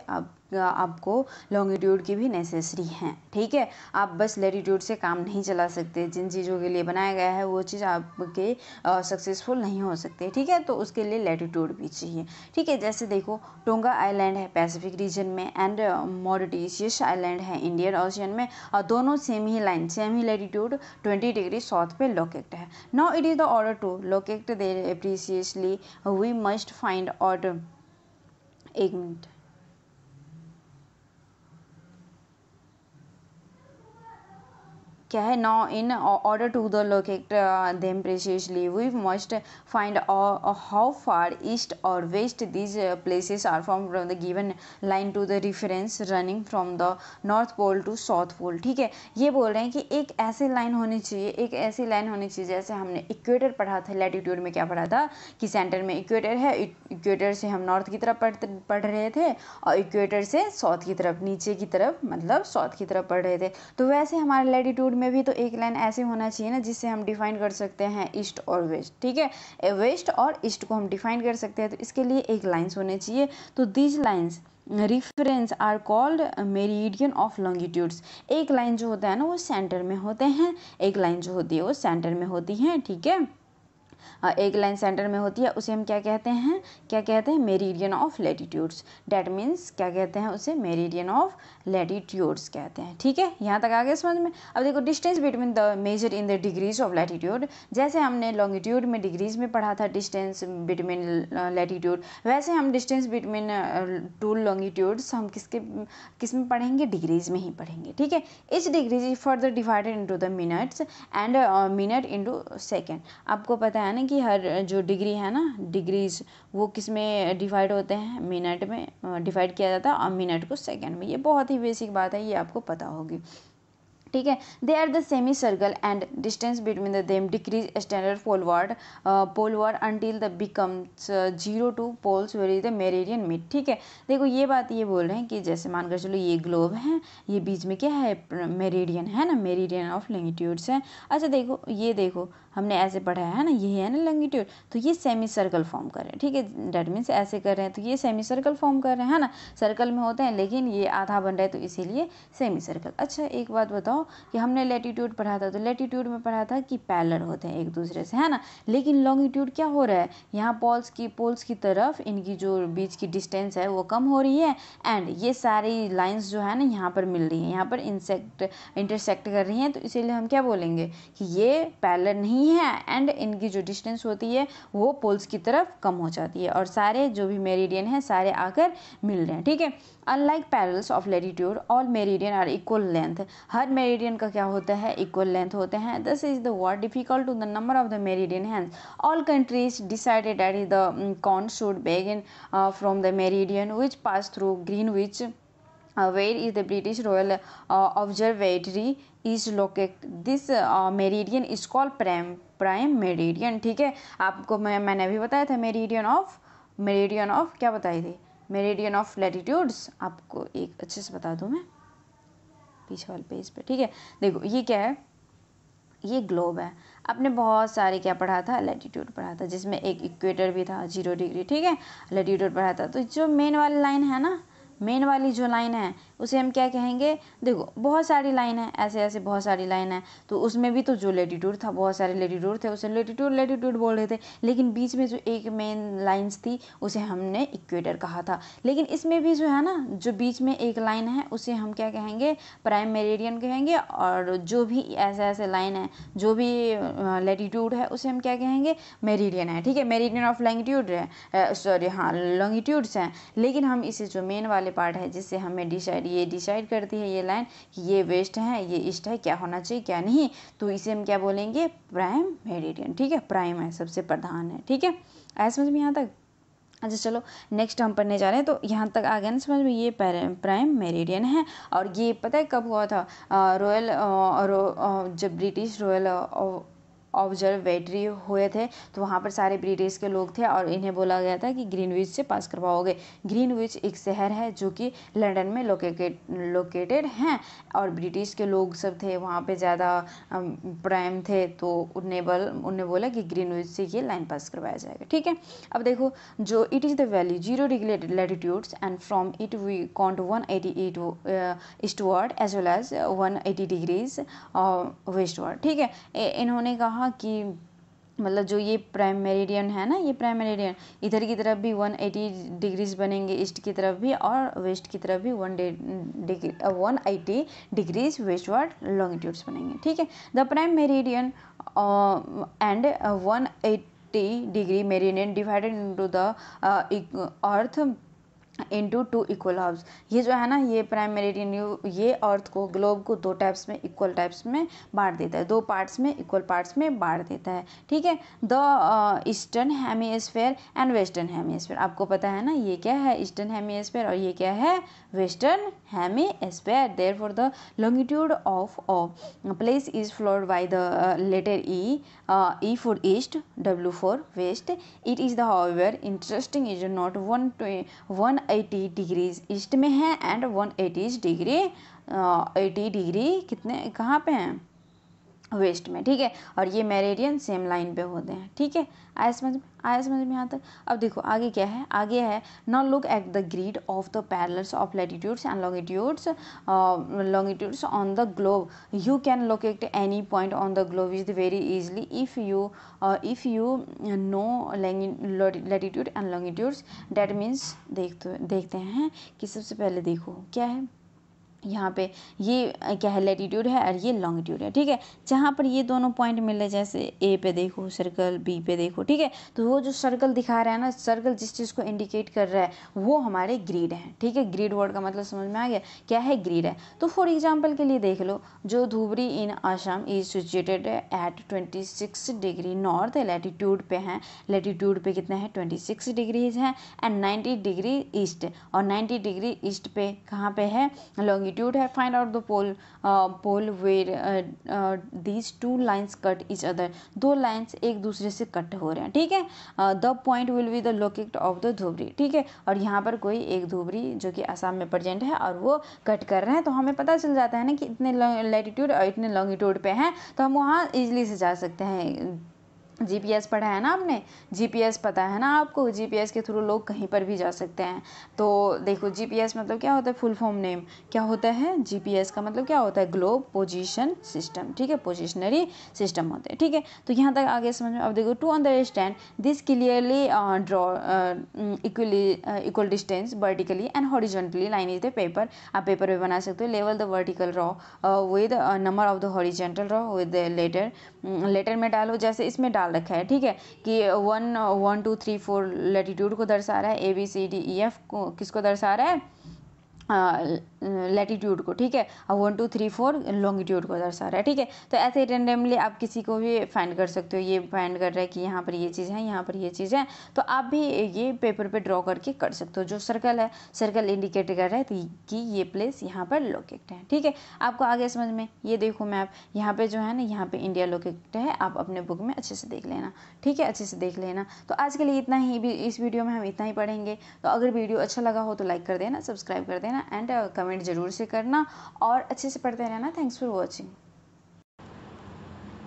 आपको लॉन्गिट्यूड की भी नेसेसरी हैं, ठीक है। आप बस लैटिट्यूड से काम नहीं चला सकते। जिन चीज़ों के लिए बनाया गया है वो चीज़ आपके सक्सेसफुल नहीं हो सकते, ठीक है। तो उसके लिए लैटिट्यूड भी चाहिए, ठीक है। जैसे देखो टोंगा आइलैंड है पैसिफिक रीजन में एंड मॉरिटिशियस आइलैंड है इंडियन ओशियन में, और दोनों सेम ही लैटिट्यूड 20 डिग्री साउथ पे लोकेट है। Now it is the order to locate there precisely we must find out, एक मिनट, क्या है, now in order to the locate them precisely we must find how far east और west these places are from the given line to the reference running from the north pole to south pole, ठीक है। ये बोल रहे हैं कि एक ऐसी लाइन होनी चाहिए, जैसे हमने इक्वेटर पढ़ा था, लैटिट्यूड में क्या पढ़ा था कि सेंटर में इक्वेटर है, इक्वेटर से हम नॉर्थ की तरफ पढ़ रहे थे और इक्वेटर से साउथ की तरफ, नीचे की तरफ मतलब साउथ की तरफ पढ़ रहे थे। तो वैसे हमारे लैटिट्यूड में भी तो एक लाइन ऐसे होना चाहिए ना जिससे हम डिफाइन कर सकते हैं ईस्ट और वेस्ट, ठीक है। वेस्ट और ईस्ट को हम डिफाइन कर सकते हैं, तो इसके लिए एक लाइन्स होने चाहिए। तो these lines reference are called meridian of longitudes. एक लाइन जो होता है ना वो सेंटर में होते हैं, एक लाइन जो होती है वो सेंटर में होती है, ठीक है। एक लाइन सेंटर में होती है, उसे हम क्या कहते हैं, meridian of latitudes. That means क्या कहते हैं उसे, मेरिडियन ऑफ लैटिट्यूड्स कहते हैं, ठीक है। यहाँ तक आ गया समझ में। अब देखो distance between the major in the degrees of latitude. जैसे हमने लॉन्गिट्यूड में डिग्रीज में पढ़ा था डिस्टेंस बिटवीन लैटिट्यूड, वैसे हम डिस्टेंस बिटवीन टू लॉन्गिट्यूड्स हम किस में पढ़ेंगे, डिग्रीज में ही पढ़ेंगे, ठीक है। इस degrees is further divided into the minutes and minute into second. आपको पता है ना कि हर जो डिग्री है ना, डिग्रीज वो किस में डिवाइड होते हैं, मिनट में डिवाइड किया जाता है और मिनट को सेकंड में। ये बहुत ही बेसिक बात है, ये आपको पता होगी, ठीक है। They are the semi circle and distance between the them decrease standard poleward until the becomes 0 to poles where is the meridian meet, ठीक है। देखो ये बात ये बोल रहे हैं कि जैसे मानकर चलो ये ग्लोब है, ये बीच में क्या है, मेरिडियन है ना, मेरिडियन ऑफ लॉन्गिट्यूड्स है। अच्छा देखो ये देखो हमने ऐसे पढ़ा है ना, ये है ना लॉन्गिट्यूड, तो ये सेमी सर्कल फॉर्म कर रहे हैं, ठीक है। डैट मीन्स ऐसे कर रहे हैं तो ये सेमी सर्कल फॉर्म कर रहे हैं, है ना। सर्कल में होते हैं लेकिन ये आधा बन रहा है तो इसीलिए सेमी सर्कल। अच्छा एक बात बताओ कि हमने लैटिट्यूड पढ़ा था, तो लैटिट्यूड में पढ़ा था कि पैरेलल होते हैं एक दूसरे से, है ना। लेकिन लॉन्गिट्यूड क्या हो रहा है, यहाँ पोल्स की तरफ इनकी जो बीच की डिस्टेंस है वो कम हो रही है एंड ये सारी लाइंस जो है ना यहाँ पर मिल रही हैं, यहाँ पर इंटरसेक्ट कर रही हैं, तो इसीलिए हम क्या बोलेंगे कि ये पैरेलल नहीं ही है एंड इनकी जो डिस्टेंस होती है वो पोल्स की तरफ कम हो जाती है और सारे जो भी मेरिडियन हैं सारे आकर मिल रहे हैं, ठीक है। Unlike parallels of latitude all meridian are equal length, हर मेरिडियन का क्या होता है, इक्वल लेंथ होते हैं। This is the word difficult to the number of the meridian hands. All countries decided that is the count should begin from the meridian which pass through Greenwich, where is the British Royal Observatory is located. This meridian is called prime meridian, ठीक है। आपको मैंने अभी बताया था मेरिडियन ऑफ क्या बताई थी, मेरिडियन ऑफ लैटिट्यूड्स। आपको एक अच्छे से बता दूं मैं पीछे वाले पेज पे, ठीक है। देखो ये क्या है, ये ग्लोब है। आपने बहुत सारे क्या पढ़ा था, लैटिट्यूड पढ़ा था, जिसमें एक इक्वेटर भी था 0 डिग्री, ठीक है। लैटिट्यूड पढ़ा था। तो जो मेन वाली लाइन है ना, मेन वाली जो लाइन है उसे हम क्या कहेंगे, देखो बहुत सारी लाइन है, ऐसे ऐसे बहुत सारी लाइन है, तो उसमें भी तो जो लैटिट्यूड था, बहुत सारे लैटिट्यूड थे, उसे लैटिट्यूड बोल रहे थे। लेकिन बीच में जो एक मेन लाइन्स थी उसे हमने इक्वेटर कहा था। लेकिन इसमें भी जो है ना, जो बीच में एक लाइन है उसे हम क्या कहेंगे, प्राइम मेरिडियन कहेंगे। और जो भी ऐसे ऐसे लाइन है, जो भी लैटिट्यूड है उसे हम क्या कहेंगे, मेरिडियन है, ठीक है। मेरिडियन ऑफ लॉन्गिट्यूड है, सॉरी हाँ लॉन्गिट्यूड्स हैं। लेकिन हम इसे जो मेन वाले पार्ट है जिससे हमें डिसाइड करती है ये लाइन कि ये वेस्ट है ये ईस्ट है, क्या होना चाहिए क्या नहीं, तो इसे हम क्या बोलेंगे, प्राइम मेरिडियन, ठीक है। प्राइम है, सबसे प्रधान है, ठीक है। आया समझ में यहाँ तक? अच्छा चलो नेक्स्ट हम पढ़ने जा रहे हैं। तो यहाँ तक आ गया ना समझ में, ये प्राइम मेरिडियन है। और ये पता है कब हुआ था, जब ब्रिटिश रॉयल ऑब्जर्वेटरी हुए थे तो वहाँ पर सारे ब्रिटिश के लोग थे और इन्हें बोला गया था कि ग्रीनविच से पास करवाओगे। ग्रीनविच एक शहर है जो कि लंदन में लोकेटेड हैं और ब्रिटिश के लोग सब थे वहाँ पे ज़्यादा प्राइम थे, तो उन्हें बोला कि ग्रीनविच से ये लाइन पास करवाया जाएगा, ठीक है। अब देखो जो it is the valley 0 degree latitudes and from it we count 188 eastward as well as 180 degrees westward, ठीक है। इन्होंने कहा कि मतलब जो ये प्राइम मेरिडियन है ना, ये प्राइम मेरिडियन इधर की तरफ भी 180 डिग्रीज बनेंगे, ईस्ट की तरफ भी और वेस्ट की तरफ भी 180 डिग्रीज वेस्टवर्ड लॉन्गिट्यूड्स बनेंगे, ठीक है। The prime meridian and 180 degree meridian divided into the earth into 2 equal halves. ये जो है ना, ये प्राइम मेरिडियन ये अर्थ को, ग्लोब को 2 टाइप्स में, इक्वल टाइप्स में बांट देता है, 2 पार्ट्स में, इक्वल पार्ट्स में बांट देता है, ठीक है। The eastern hemisphere and western hemisphere, आपको पता है ना ये क्या है, ईस्टर्न हेमिस्फेयर और ये क्या है, western hemisphere. Therefore the longitude of place is floored by the letter E for east, W for west. It is the however interesting is not 180 degrees east में है एंड 180 डिग्री 80 डिग्री कितने कहाँ पे हैं, वेस्ट में, ठीक है। और ये मेरिडियन सेम लाइन पे होते हैं, ठीक है। आया समझ में यहाँ तक? अब देखो आगे क्या है, आगे है now look at the grid of the parallels of latitudes and longitudes on the globe. You can locate any point on the globe is very easily if you know latitude and longitudes. That means देखते हैं कि सबसे पहले देखो क्या है यहाँ पे, ये क्या है, लैटिट्यूड है और ये लॉन्गिट्यूड है, ठीक है। जहाँ पर ये दोनों पॉइंट मिले, जैसे ए पे देखो सर्कल, बी पे देखो, ठीक है। तो वो जो सर्कल दिखा रहा है ना, सर्कल जिस चीज़ को इंडिकेट कर रहा है वो हमारे ग्रिड है, ठीक है। ग्रिड वर्ड का मतलब समझ में आ गया, क्या है, ग्रिड है। तो फॉर एग्जाम्पल के लिए देख लो, जो Dhubri in Assam is situated at 26 degree north latitude पे हैं, लैटिट्यूड पे कितना है 26 डिग्रीज है एंड 90 डिग्री ईस्ट, और 90 डिग्री ईस्ट पे कहाँ पे है, लॉन्गिट्यूड है। Find out the pole where these 2 lines cut each other, 2 lines एक दूसरे से कट हो रहे हैं, ठीक है। The point will be the locate of the Dhubri, ठीक है। और यहाँ पर कोई एक धुबरी जो कि असम में प्रेजेंट है और वो कट कर रहे हैं, तो हमें पता चल जाता है ना कि इतने लैटिट्यूड और इतने लॉन्गिट्यूड पे हैं, तो हम वहाँ इजली से जा सकते हैं जीपीएस पढ़ा है ना आपने, जीपीएस पता है ना आपको, जीपीएस के थ्रू लोग कहीं पर भी जा सकते हैं। तो देखो जीपीएस मतलब क्या होता है, फुल फॉर्म नेम क्या होता है, जीपीएस का मतलब क्या होता है, ग्लोब पोजीशन सिस्टम, ठीक है, पोजिशनरी सिस्टम होते हैं, ठीक है। तो यहाँ तक आगे समझ में। अब देखो, to understand this clearly draw equal distance vertically and horizontally line is the paper. आप पेपर पे बना सकते हो। लेवल the vertical row with number of the horizontal row with letter, letter में डालो, जैसे इसमें डाल रखा है, ठीक है, कि 1 1 2 3 4 लैटिट्यूड को दर्शा रहा है, ABCDEF को किसको दर्शा रहा है, लैटिट्यूड को, ठीक है, और 1 2 3 4 लॉन्गिट्यूड को दर्शा रहा है, ठीक है। तो ऐसे रेंडमली आप किसी को भी फाइंड कर सकते हो। ये फाइंड कर रहा है कि यहाँ पर ये चीज़ है, यहाँ पर ये चीज़ है, तो आप भी ये पेपर पे ड्रॉ करके कर सकते हो। जो सर्कल है, सर्कल इंडिकेट कर रहा है कि ये प्लेस यहाँ पर लोकेट है, ठीक है। आपको आगे समझ में। ये देखो मैप, यहाँ पे जो है ना, यहाँ पे इंडिया लोकेट है। आप अपने बुक में अच्छे से देख लेना, ठीक है, अच्छे से देख लेना। तो आज के लिए इतना ही, भी इस वीडियो में हम इतना ही पढ़ेंगे। तो अगर वीडियो अच्छा लगा हो तो लाइक कर देना, सब्सक्राइब कर देना एंड कमेंट जरूर से करना, और अच्छे से पढ़ते रहना। Thanks for watching.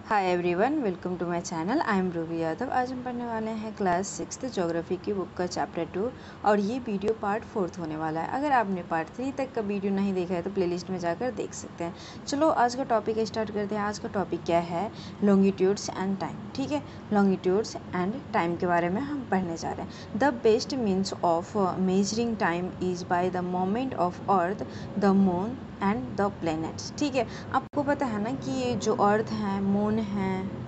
Hi everyone, welcome to my channel. I am Ruby Yadav. आज हम पढ़ने वाले हैं क्लास 6 ज्योग्राफी की बुक का चैप्टर 2, और ये वीडियो पार्ट 4 होने वाला है। अगर आपने पार्ट 3 तक का वीडियो नहीं देखा है तो प्लेलिस्ट में जाकर देख सकते हैं। चलो आज का टॉपिक स्टार्ट करते हैं। आज का टॉपिक क्या है, लॉन्गिट्यूड्स एंड टाइम, ठीक है। लॉन्गिट्यूड्स एंड टाइम के बारे में हम पढ़ने जा रहे हैं। The best means of measuring time is by the moment of earth, the moon and the planets, ठीक है। आपको पता है ना कि ये जो अर्थ है, मून है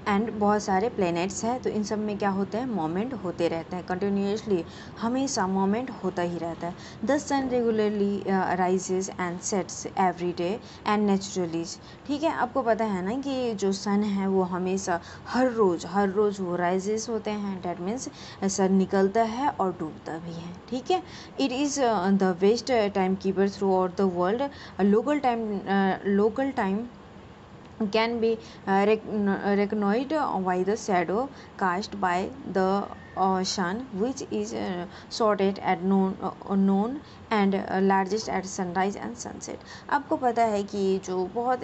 एंड बहुत सारे प्लैनेट्स हैं, तो इन सब में क्या होता है, मोमेंट होते रहते हैं कंटिन्यूसली, हमेशा मोमेंट होता ही रहता है। The sun regularly rises and sets every day and naturally, ठीक है। आपको पता है ना कि जो सन है वो हमेशा हर रोज़ वो राइजेस होते हैं, डैट मीन्स सन निकलता है और डूबता भी है, ठीक है। It is the best time keeper through out the world. Local time can be recognized by the shadow cast by the sun, which is shortest at noon and largest at sunrise and sunset। आपको पता है कि जो बहुत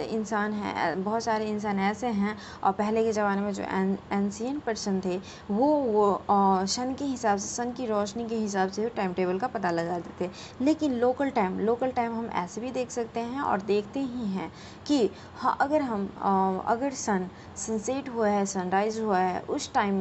सारे इंसान ऐसे हैं, और पहले के ज़माने में जो एंशियंट पर्सन थे वो सन के हिसाब से, सन की रोशनी के हिसाब से टाइम टेबल का पता लगा देते। लेकिन लोकल टाइम हम ऐसे भी देख सकते हैं और देखते ही हैं कि हाँ, अगर सनसेट हुआ है, सनराइज़ हुआ है, उस टाइम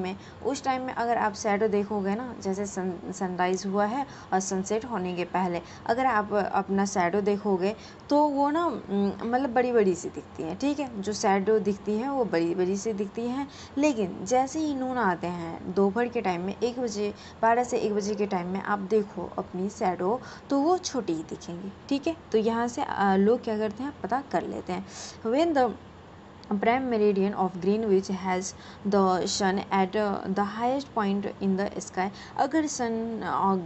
में अगर आप शैडो देखोगे ना, जैसे सनराइज़ हुआ है और सनसेट होने के पहले अगर आप अपना शैडो देखोगे तो वो ना मतलब बड़ी बड़ी सी दिखती है, ठीक है। जो शैडो दिखती है वो बड़ी बड़ी सी दिखती है। लेकिन जैसे ही नून आते हैं, दोपहर के टाइम में 1 बजे, 12 से 1 बजे के टाइम में आप देखो अपनी शैडो, तो वो छोटी ही दिखेंगी, ठीक है। तो यहाँ से लोग क्या करते हैं, पता कर लेते हैं। When the prime meridian of Greenwich has the sun at the highest point in the sky, अगर सन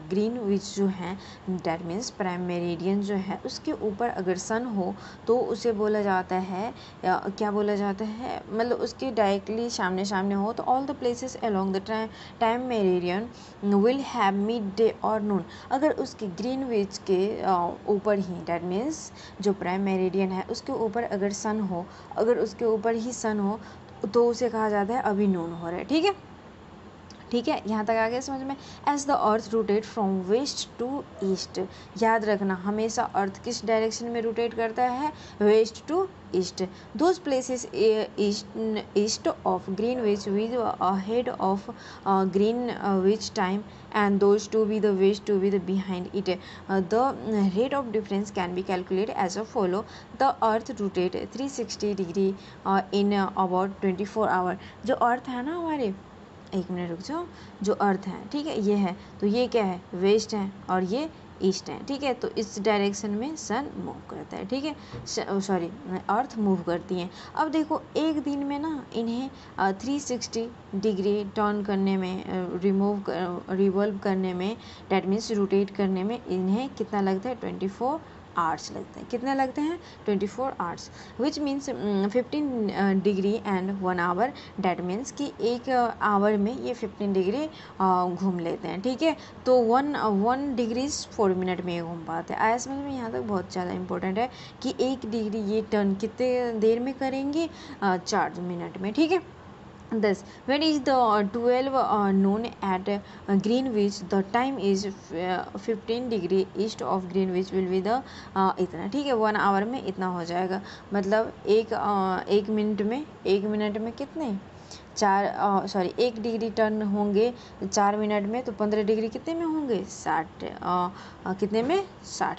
ग्रीनविच जो है, डैट मीन्स प्राइम मेरिडियन जो है, उसके ऊपर अगर सन हो तो उसे बोला जाता है, क्या बोला जाता है, मतलब उसके डायरेक्टली सामने हो तो all the places along the time meridian will have mid day और नून। अगर उसके ग्रीनविच के ऊपर ही, डैट मीन्स जो प्राइम मेरिडियन है उसके ऊपर अगर सन हो, अगर उसके ऊपर ही सन हो तो उसे कहा जाता है अभी नून हो रहा है, ठीक है, ठीक है। यहाँ तक आगे समझ में। As the earth rotate from west to east, याद रखना हमेशा अर्थ किस डायरेक्शन में रोटेट करता है, west to east. Those places east of Greenwich with ahead of Greenwich time and those to be the west to be the behind it. The rate of difference can be calculated as a follow. The earth rotate 360 degree in about 24 hour। जो अर्थ है ना हमारे, 1 मिनट रुक जाओ, जो अर्थ है, ठीक है, ये है, तो ये क्या है, वेस्ट है और ये ईस्ट है, ठीक है। तो इस डायरेक्शन में सन मूव करता है, ठीक है, सॉरी अर्थ मूव करती है। अब देखो एक दिन में ना इन्हें 360 डिग्री टर्न करने में, रिवॉल्व करने में, डैट मीन्स रोटेट करने में इन्हें कितना लगता है, 24 आवर्स लगते हैं। कितने लगते हैं, 24 hours, which means 15 degree and 1 hour, that means कि 1 आवर में ये 15 डिग्री घूम लेते हैं, ठीक है। तो 1 डिग्री 4 मिनट में घूम पाते हैं। आया समझ में। यहाँ तक बहुत ज़्यादा इंपॉर्टेंट है कि 1 डिग्री ये टर्न कितने देर में करेंगे, 4 मिनट में, ठीक है। Thus, when is the 12 noon at Greenwich, the time is 15 degree east of Greenwich will be the इतना, ठीक है, 1 आवर में इतना हो जाएगा। मतलब एक मिनट में कितने 1 डिग्री टर्न होंगे 4 मिनट में, तो 15 डिग्री कितने में होंगे 60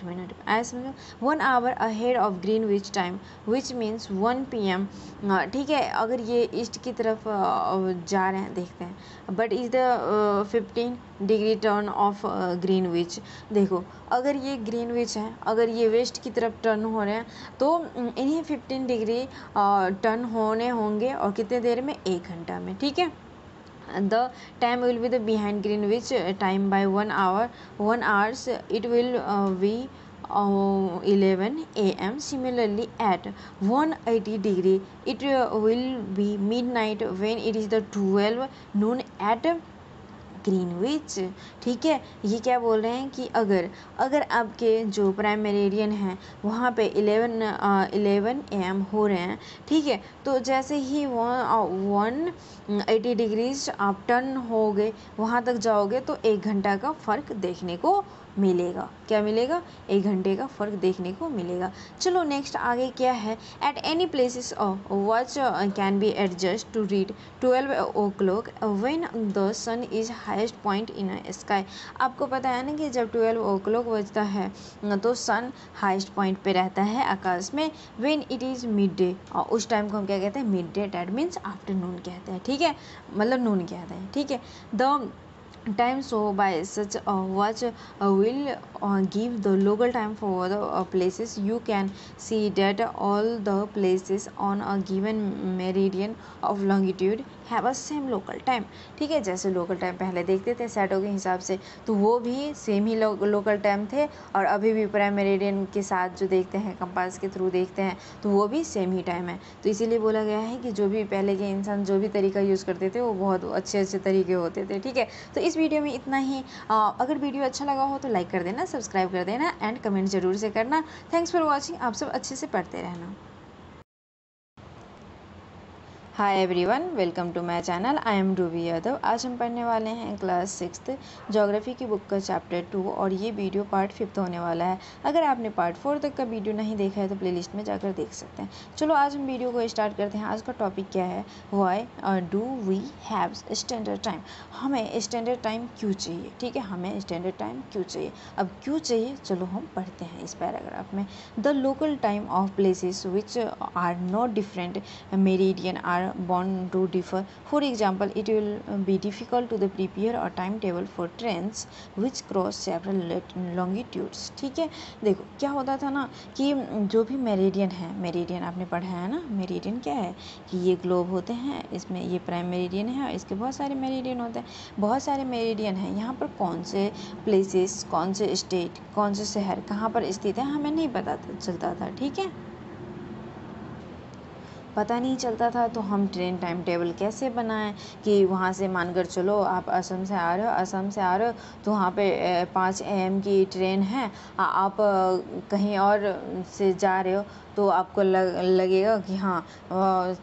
मिनट में। ऐसे समझो 1 hour ahead of Greenwich time which means 1 PM, ठीक है। अगर ये ईस्ट की तरफ जा रहे हैं, देखते हैं, but is the 15 degree turn off Greenwich. देखो अगर ये ग्रीनविच है, अगर ये वेस्ट की तरफ टर्न हो रहे हैं, तो इन्हें 15 डिग्री टर्न होने होंगे, और कितने देर में 1 घंटा में, ठीक है। The time will be the behind Greenwich time by 1 hour, 1 hours it will be 11 AM. Similarly at 180 degree it will be midnight when it is the 12 noon at Greenwich, ठीक है। ये क्या बोल रहे हैं कि अगर आपके जो प्राइम मेरिडियन हैं वहाँ पे 11 AM हो रहे हैं, ठीक है, तो जैसे ही 180 डिग्रीज आप टर्न हो गए, वहाँ तक जाओगे, तो 1 घंटा का फ़र्क देखने को मिलेगा। क्या मिलेगा? 1 घंटे का फ़र्क देखने को मिलेगा। चलो नेक्स्ट आगे क्या है, at any places watch can be adjust to read 12 o'clock when the sun is highest point in sky. आपको पता है ना कि जब 12 o'clock बजता है तो सन हाईएस्ट पॉइंट पे रहता है आकाश में। When it is mid day, उस टाइम को हम क्या कहते हैं? Mid day, that means afternoon कहते हैं, ठीक है, मतलब नून कहते हैं, ठीक है। The time so by such a watch will give the local time for the places. You can see that all the places on a given meridian of longitude have a same local time, ठीक है। जैसे लोकल टाइम पहले देखते थे शैडो के हिसाब से, तो वो भी सेम ही लोकल टाइम थे, और अभी भी प्राइम मेरिडियन के साथ जो देखते हैं, कंपास के थ्रू देखते हैं, तो वो भी सेम ही टाइम है। तो इसीलिए बोला गया है कि जो भी पहले के इंसान जो भी तरीका यूज़ करते थे वो बहुत अच्छे तरीके होते थे, ठीक है। तो इस वीडियो में इतना ही। अगर वीडियो अच्छा लगा हो तो लाइक कर देना, सब्सक्राइब कर देना, एंड कमेंट ज़रूर से करना। Thanks for watching. आप सब अच्छे से पढ़ते रहना। Hi everyone, welcome to my channel. I am Ruby Yadav. आज हम पढ़ने वाले हैं क्लास 6th ज्योग्राफी की बुक का चैप्टर 2, और ये वीडियो पार्ट 5 होने वाला है। अगर आपने पार्ट 4 तक का वीडियो नहीं देखा है तो प्लेलिस्ट में जाकर देख सकते हैं। चलो आज हम वीडियो को स्टार्ट करते हैं। आज का टॉपिक क्या है? Why do we have standard time. हमें स्टैंडर्ड टाइम क्यों चाहिए, ठीक है, हमें स्टैंडर्ड टाइम क्यों चाहिए। अब क्यों चाहिए, चलो हम पढ़ते हैं इस पैराग्राफ में। The local time of places which are not different meridian are bound to differ. For example, it will be difficult to prepare a timetable for trains which cross several longitudes, ठीक है। देखो क्या होता था ना कि जो भी मेरिडियन है, मेरिडियन आपने पढ़ा है ना, मेरिडियन क्या है कि ये ग्लोब होते हैं, इसमें ये प्राइम मेरिडियन है, इसके बहुत सारे मेरिडियन होते हैं, बहुत सारे मेरिडियन हैं। यहाँ पर कौन से प्लेसेस, कौन से स्टेट, कौन से शहर कहाँ पर स्थित है हमें नहीं पता चलता था, ठीक है, पता नहीं चलता था। तो हम ट्रेन टाइम टेबल कैसे बनाएं कि वहाँ से मानकर चलो आप असम से आ रहे हो तो वहाँ पे 5 AM की ट्रेन है, आप कहीं और से जा रहे हो तो आपको लगेगा कि हाँ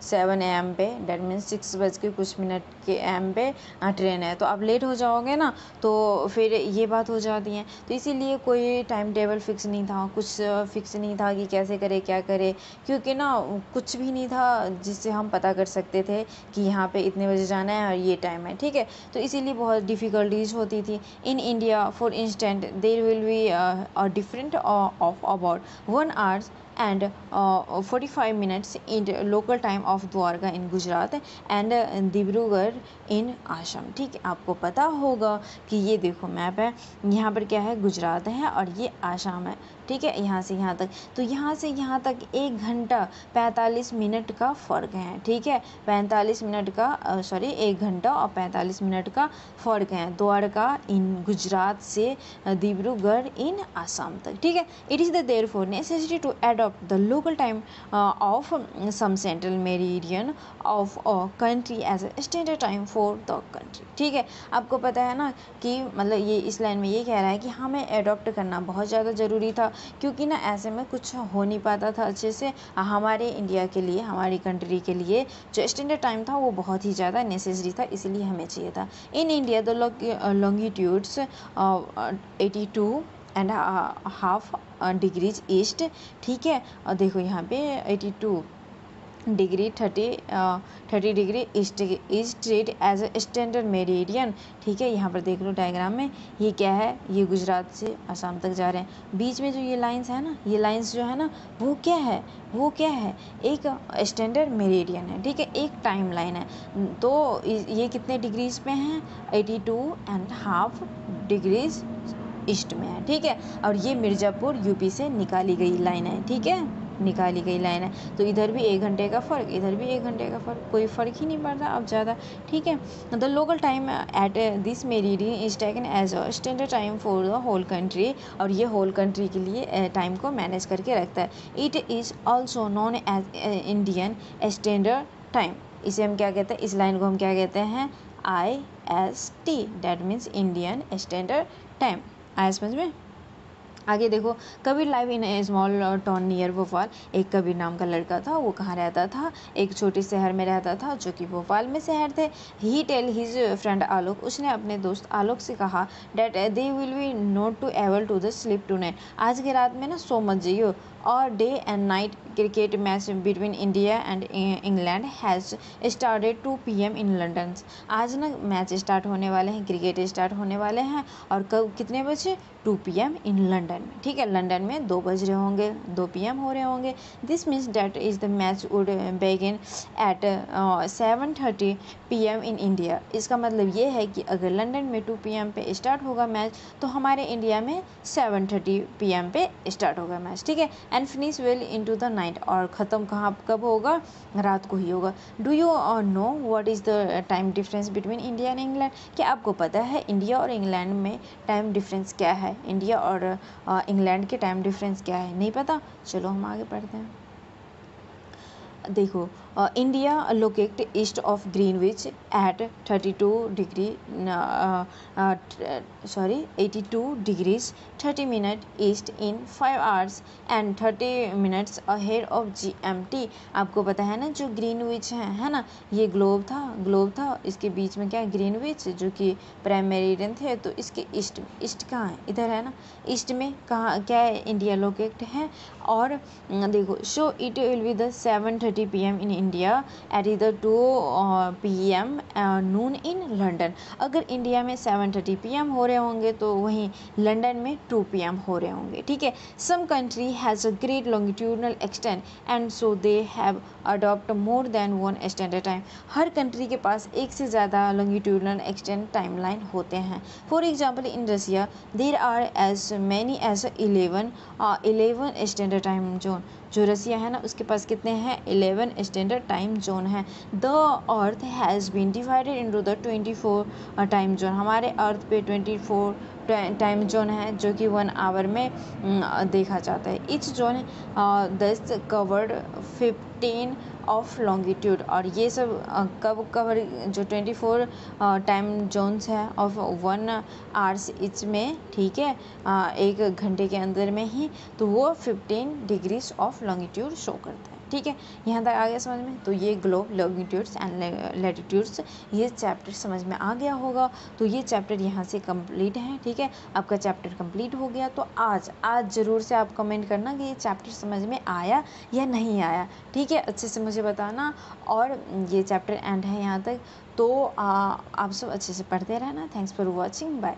7 AM पे, डेट मीन्स 6 बज के कुछ मिनट के AM पे ट्रेन है, तो आप लेट हो जाओगे ना, तो फिर ये बात हो जाती है। तो इसीलिए कोई टाइम टेबल फिक्स नहीं था, कुछ फिक्स नहीं था कि कैसे करे क्या करे, क्योंकि ना कुछ भी नहीं था जिससे हम पता कर सकते थे कि यहाँ पे इतने बजे जाना है और ये टाइम है, ठीक है। तो इसीलिए बहुत डिफ़िकल्टीज होती थी। In India for instant there will be a different of about 1 hour and 45 minutes in local time of Dwarka in Gujarat and Dibrugarh in Assam, ठीक है। आपको पता होगा कि ये देखो मैप है, यहाँ पर क्या है, गुजरात है और ये आसाम है, ठीक है, यहाँ से यहाँ तक। तो यहाँ से यहाँ तक 1 घंटा 45 मिनट का फ़र्क है, ठीक है, 45 मिनट का 1 घंटा और 45 मिनट का फ़र्क है द्वारका इन गुजरात से डिब्रूगढ़ इन आसाम तक, ठीक है। It is the therefore necessity to adopt the local time of some central meridian of a country as a standard time for the country, ठीक है। आपको पता है ना कि मतलब ये इस लाइन में ये कह रहा है कि हमें अडॉप्ट करना बहुत ज़्यादा ज़रूरी था क्योंकि ना ऐसे में कुछ हो नहीं पाता था अच्छे से। हमारे इंडिया के लिए, हमारी कंट्री के लिए जो स्टैंडर्ड टाइम था वो बहुत ही ज़्यादा नेसेसरी था, इसलिए हमें चाहिए था। In India the longitudes 82.5 degrees east, ठीक है। और देखो यहाँ पे 82 degree 30 degree east is treat as a standard meridian, ठीक है। यहाँ पर देख लो डायग्राम में, ये क्या है, ये गुजरात से असम तक जा रहे हैं। बीच में जो ये लाइंस है ना, ये लाइंस जो है ना, वो क्या है, वो क्या है, एक स्टैंडर्ड मेरिडियन है, ठीक है, एक टाइम लाइन है। तो ये कितने डिग्रीज पे हैं, 82.5 डिग्रीज ईस्ट में है, ठीक है। और ये मिर्ज़ापुर यूपी से निकाली गई लाइन है, ठीक है, निकाली गई लाइन है। तो इधर भी 1 घंटे का फ़र्क, इधर भी 1 घंटे का फ़र्क, कोई फ़र्क ही नहीं पड़ रहा अब ज़्यादा, ठीक है। The local time at this meridian is taken as a standard time for the whole country, और ये होल कंट्री के लिए टाइम को मैनेज करके रखता है। It is also known as Indian standard time, इसे हम क्या कहते हैं, इस लाइन को हम क्या कहते हैं, IST, that means Indian standard time. आया समझ में। आगे देखो, Kabir live in A small town near Bhopal, एक कबीर नाम का लड़का था, वो कहाँ रहता था, एक छोटे शहर में रहता था जो कि भोपाल में शहर थे। He tell his friend Alok, उसने अपने दोस्त आलोक से कहा that they will be not to able to the sleep tonight, आज के रात में ना सो मत जाइयो। और day and night cricket match between India and England has started 2 PM in London, आज ना मैच स्टार्ट होने वाले हैं, क्रिकेट स्टार्ट होने वाले हैं, और कब कितने बजे, 2 PM इन लंदन में, ठीक है। लंदन में 2 बज रहे होंगे, 2 PM हो रहे होंगे। This means that is the match would begin eight 7:30 PM in India, इसका मतलब ये है कि अगर लंदन में 2 PM पे स्टार्ट होगा मैच, तो हमारे इंडिया में 7:30 PM पे स्टार्ट होगा मैच, ठीक है। And finish well into the night, और ख़त्म कहाँ कब होगा, रात को ही होगा। Do you know what is the time difference between India and England, क्या आपको पता है इंडिया और इंग्लैंड में टाइम डिफरेंस क्या है, इंडिया और इंग्लैंड के टाइम डिफरेंस क्या है, नहीं पता, चलो हम आगे पढ़ते हैं। देखो, India locate east of Greenwich at 82 degree 82 degrees 30 minute east in 5 hours and 30 minutes ahead of GMT। आपको पता है ना जो ग्रीनविच है ना, ये ग्लोब था, इसके बीच में क्या है, ग्रीनविच, जो कि प्राइम मेरिडियन थे, तो इसके ईस्ट कहाँ है, इधर है ना, ईस्ट में कहाँ क्या है, इंडिया लोकेट है। और देखो, so it will be the 7:30 PM in India at इधर 2 PM नून इन लंदन, अगर इंडिया में 7:30 PM हो रहे होंगे तो वहीं लंदन में 2 PM हो रहे होंगे, ठीक है। Some country has a great longitudinal extend and so they have adopt more than one standard time, हर कंट्री के पास एक से ज़्यादा लॉन्गिट्यूडनल एक्सटेंड टाइमलाइन होते हैं। For example in Russia there are as many as 11 standard time zone, जो रसिया है ना उसके पास कितने हैं, 11 स्टैंडर्ड टाइम जोन है। The earth has been divided into the 24 time zone, हमारे अर्थ पे 24 टाइम जोन है जो कि 1 आवर में देखा जाता है। इच जोन दस कवर्ड 15 ऑफ लॉन्गिट्यूड, और ये सब कब कवर, जो 24 टाइम जोन्स है ऑफ 1 आवर्स इच में, ठीक है, 1 घंटे के अंदर में ही, तो वो 15 डिग्रीज ऑफ लॉन्गिट्यूड शो करता है, ठीक है। यहाँ तक आ गया समझ में। तो ये ग्लोब, लॉन्गिट्यूड्स एंड लैटिट्यूड्स, ये चैप्टर समझ में आ गया होगा। तो ये चैप्टर यहाँ से कंप्लीट है, ठीक है। आपका चैप्टर कंप्लीट हो गया। तो आज ज़रूर से आप कमेंट करना कि ये चैप्टर समझ में आया या नहीं आया, ठीक है, अच्छे से मुझे बताना। और ये चैप्टर एंड है यहाँ तक, तो आप सब अच्छे से पढ़ते रहना। Thanks for watching, bye.